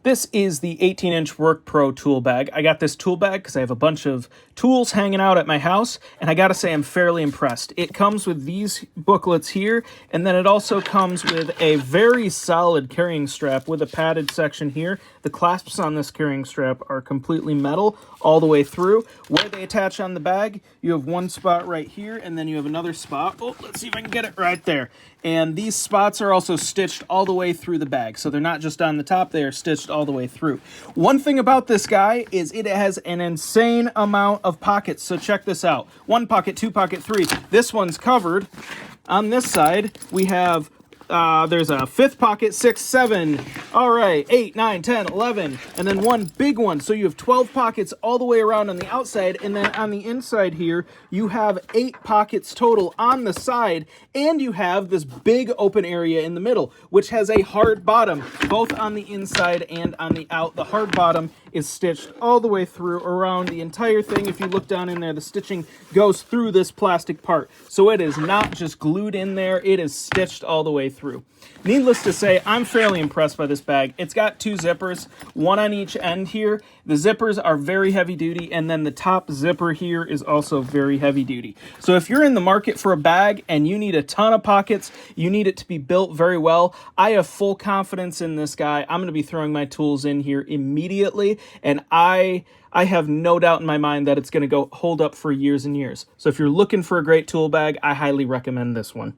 This is the 18-inch WORKPRO Tool Bag. I got this tool bag because I have a bunch of tools hanging out at my house, and I gotta say I'm fairly impressed. It comes with these booklets here, and then it also comes with a very solid carrying strap with a padded section here. The clasps on this carrying strap are completely metal all the way through. Where they attach on the bag, you have one spot right here, and then you have another spot. Oh, let's see if I can get it right there. And these spots are also stitched all the way through the bag, so they're not just on the top, they are stitched all the way through. One thing about this guy is it has an insane amount of pockets, so check this out. 1 pocket, 2 pocket, 3. This one's covered. On this side, we have there's a 5th pocket, 6, 7, all right, 8, 9, 10, 11, and then one big one. So you have 12 pockets all the way around on the outside, and then on the inside here, you have 8 pockets total on the side, and you have this big open area in the middle, which has a hard bottom, both on the inside and on the out. The hard bottom is stitched all the way through around the entire thing. If you look down in there, the stitching goes through this plastic part. So it is not just glued in there, it is stitched all the way through. Needless to say, I'm fairly impressed by this bag. It's got 2 zippers, one on each end here. The zippers are very heavy duty, and then the top zipper here is also very heavy duty. So if you're in the market for a bag and you need a ton of pockets, you need it to be built very well, I have full confidence in this guy. I'm going to be throwing my tools in here immediately, and I have no doubt in my mind that it's going to hold up for years and years. So if you're looking for a great tool bag, I highly recommend this one.